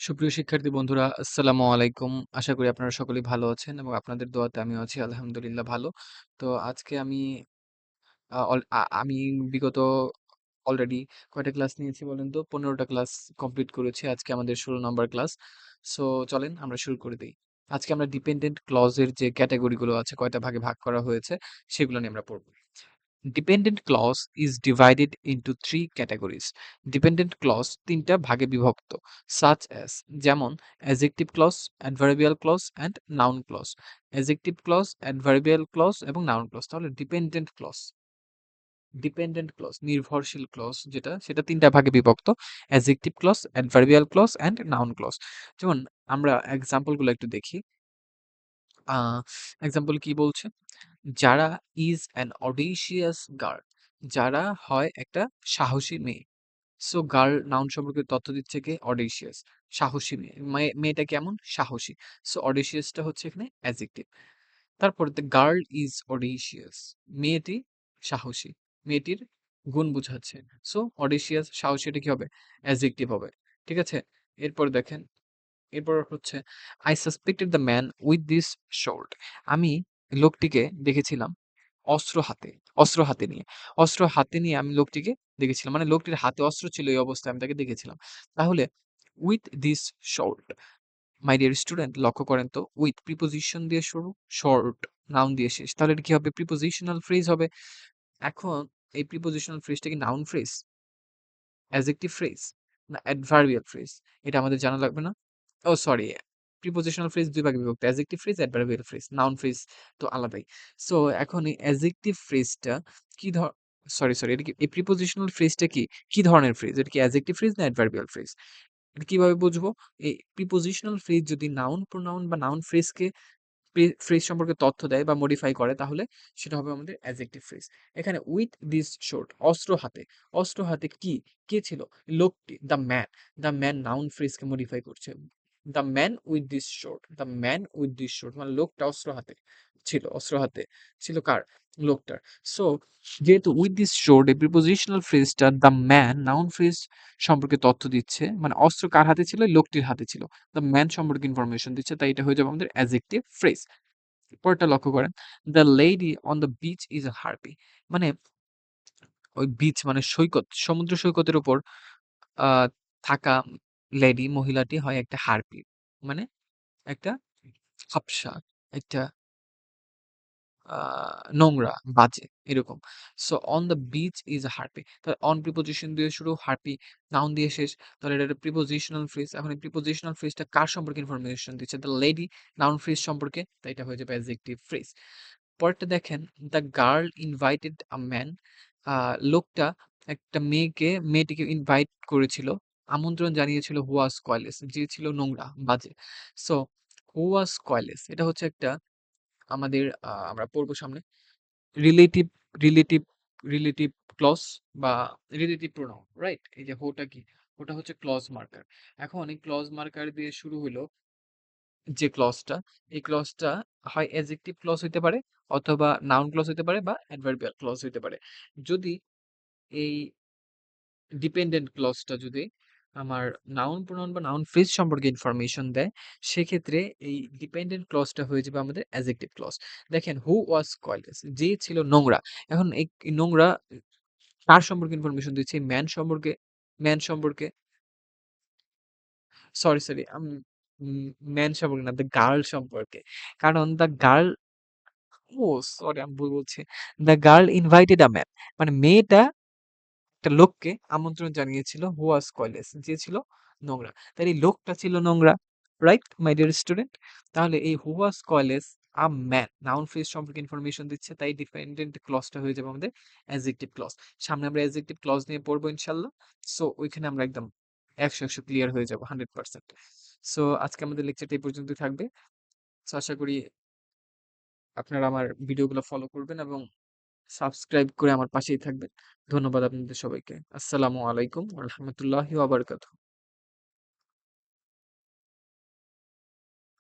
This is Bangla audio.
সুপ্রিয় শিক্ষার্থী বন্ধুরা, আসসালামু আলাইকুম। আশা করি আপনারা সকলেই ভালো আছেন এবং আপনাদের দোয়াতে আমিও আছি আলহামদুলিল্লাহ ভালো। তো আজকে আমি আ অল আ আমি বিগত অলরেডি কয়টা ক্লাস নিয়েছি বলেন তো? ১৫ টা ক্লাস কমপ্লিট করেছি। আজকে আমাদের ১৬ নাম্বার ক্লাস। সো চলেন আমরা শুরু করে দেই। আজকে আমরা ডিপেন্ডেন্ট ক্লজ এর যে ক্যাটেগরি গুলো আছে, কয়টা ভাগে ভাগ করা হয়েছে, সেগুলো নিয়ে আমরা পড়ব। Dependent clause is divided into three categories. Dependent clause তিনটা ভাগে বিভক্ত, such as যেমন adjective clause, adverbial clause and noun clause. Adjective clause, adverbial clause এবং noun clause. তাহলে ডিপেন্ডেন্ট ক্লজ নির্ভরশীল ক্লজ যেটা সেটা তিনটা ভাগে বিভক্ত, adjective clause, adverbial clause and noun clause. যেমন আমরা এক্সাম্পল গুলো একটু দেখি। এক্সাম্পল কি বলছে? যারা ইজ অ্যান অডিশিয়াস গার্ল, যারা হয় একটা সাহসী মেয়ে। সো গার্ল নাউন সম্পর্কে তথ্য দিচ্ছে কে? অডিশিয়াস, সাহসী মেয়ে। মেয়েটা কেমন? সাহসী। সো অডিশিয়াসটা হচ্ছে এখানে অ্যাডজেক্টিভ। তারপর দ্য গার্ল ইজ অডিশিয়াস, মেয়েটি সাহসী, মেয়েটির গুণ বোঝাচ্ছে। সো অডিশিয়াস সাহসী, এটা কি হবে? অ্যাডজেক্টিভ হবে। ঠিক আছে? এরপর দেখেন, এরপর হচ্ছে I suspected the man with this sword, আমি লোকটিকে দেখেছিলাম অস্ত্র হাতে, অস্ত্র হাতে নিয়ে, অস্ত্র হাতে নিয়ে আমি লোকটিকে দেখেছিলাম, মানে লোকটির হাতে অস্ত্র ছিল, এই অবস্থায় আমি তাকে দেখেছিলাম। তাহলে with this sword, my dear student লক্ষ্য করেন তো, উইথ প্রিপোজিশন দিয়ে শুরু, শর্ট নাউন দিয়ে শেষ, তাহলে এটা কি হবে? প্রিপোজিশনাল ফ্রেজ হবে। এখন এই প্রিপোজিশনাল ফ্রেজটা কি নাউন ফ্রেজ, অ্যাডজেক্টিভ ফ্রেজ, না অ্যাডভার্বিয়াল ফ্রেজ? এটা আমাদের জানা লাগবে না? ও সরি, প্রিপোজিশনাল ফ্রেজ ২ ভাগে বিভক্ত। Adjective phrase, adverbial phrase. Noun phrase তো আলাদাই। সো এখন এই অ্যাডজেক্টিভ ফ্রেজটা কি সরি, এটা কি এই প্রিপোজিশনাল ফ্রেজটা কি, কি ধরনের ফ্রেজ? এটা কি অ্যাডজেক্টিভ ফ্রেজ না অ্যাডভার্বিয়াল ফ্রেজ? এটা কিভাবে বুঝবো? এই প্রিপোজিশনাল ফ্রেজ যদি নাউন, প্রোনাউন বা নাউন ফ্রেজকে ফ্রেজ সম্পর্কে তথ্য দেয় বা মডিফাই করে, তাহলে সেটা হবে আমাদের অ্যাডজেক্টিভ ফ্রেজ। এখানে উইথ দিস শোর্ট, অস্ত্র হাতে, অস্ত্র হাতে কি, কে ছিল? লোকটি, the man. The man noun ফ্রেজকে মডিফাই করছে। The man with this sword, the man with this sword মানে লোকটা অস্ত্র হাতে ছিল, অস্ত্র হাতে ছিল কার? লোকটার। সো যেহেতু উইথ দিস শোর্ট এই প্রিপোজিশনাল ফ্রেজটা দ্য ম্যান নাউন ফ্রেজ সম্পর্কে তথ্য দিচ্ছে, মানে অস্ত্র কার হাতে ছিল? লোকটির হাতে ছিল। দ্য ম্যান সম্পর্কে ইনফরমেশন দিচ্ছে, তাই এটা হয়ে যাবে আমাদের অ্যাডজেক্টিভ ফ্রেজ। পরেরটা লক্ষ্য করেন, the lady on the beach is a harpy, মানে ওই বিচ মানে সৈকত, সমুদ্র সৈকতের উপর আহ থাকা লেডি, মহিলাটি হয় একটা হার্পি, মানে একটা হাবসা, একটা নোংরা, বাজে এরকম। So on the beach is a harpy, তাহলে অন প্রিপোজিশন দিয়ে শুরু, হার্পি নাউন দিয়ে শেষ, তাহলে এটা একটা প্রিপোজিশনাল ফ্রেজ। এখন এই প্রিপোজিশনাল ফ্রেজটা কার সম্পর্কে ইনফরমেশন দিচ্ছে? দ্য লেডি নাউন ফ্রেজ সম্পর্কে, তাই এটা হয়ে যাবে অ্যাডজেক্টিভ ফ্রেজ। পরেরটা দেখেন, the girl invited a man, লোকটা একটা মেয়েটিকে ইনভাইট করেছিল, আমন্ত্রণ জানিয়েছিল, হু ওয়াজ কয়লেস, যে ছিল নোংরা, বাজে। সো হু ওয়াজ কয়লেস এটা হচ্ছে একটা আমাদের আমরা পড়বো সামনে রিলেটিভ রিলেটিভ রিলেটিভ ক্লজ বা রিলেটিভ প্রোনাউন, রাইট? এই যে হোটা কি, ওটা হচ্ছে ক্লজ মার্কার। এখন এই ক্লজ মার্কার দিয়ে শুরু হলো যে ক্লজটা, এই ক্লজটা হয় অ্যাডজেক্টিভ ক্লজ হইতে পারে, অথবা নাউন ক্লজ হইতে পারে, বা অ্যাডভার্বিয়াল ক্লজ হইতে পারে। যদি এই ডিপেন্ডেন্ট ক্লজটা যদি আমার নাউন প্রোনাউন বা নাউন ফ্রেজ সম্পর্কে ইনফরমেশন দেয়, সেক্ষেত্রে এই ডিপেন্ডেন্ট ক্লজটা হয়ে যাবে আমাদের অ্যাডজেক্টিভ ক্লজ। দেখেন, হু ওয়াজ কয়লেস, যে ছিল নোংরা। এখন এই নোংরা কার সম্পর্কে ইনফরমেশন দিচ্ছে? ম্যান সম্পর্কে, ম্যান সম্পর্কে, সরি, ম্যান সম্পর্কে না, দ্য গার্ল সম্পর্কে। কারণ দ্য গার্ল, ও সরি আমি ভুল বলছি, the girl invited a man, মানে মেয়েটা একটা লোককে আমন্ত্রণ জানিয়েছিল, হু ওয়াজ কয়লেস, যে ছিল নোংরা। তাই এই লোকটা ছিল নোংরা, রাইট মাই ডিয়ার স্টুডেন্ট? তাহলে এই হু ওয়াজ কয়লেস আ ম্যান নাউন ফ্রেজ সম্পর্কে ইনফরমেশন দিচ্ছে, তাই ডিপেন্ডেন্ট ক্লজটা হয়ে যাবে আমাদের অ্যাডজেক্টিভ ক্লজ। সামনে আমরা অ্যাডজেক্টিভ ক্লজ নিয়ে পড়বো ইনশাল্লাহ। সো ওইখানে আমরা একদম ১০০ ক্লিয়ার হয়ে যাবো, 100%। সো আজকে আমাদের লেকচারটা এই পর্যন্তই থাকবে। সো আশা করি আপনারা আমার ভিডিওগুলো ফলো করবেন এবং সাবস্ক্রাইব করে আমার পাশেই থাকবেন। ধন্যবাদ আপনাদের সবাইকে। আসসালামু আলাইকুম ওয়া রাহমাতুল্লাহি ওয়া বারাকাতুহু।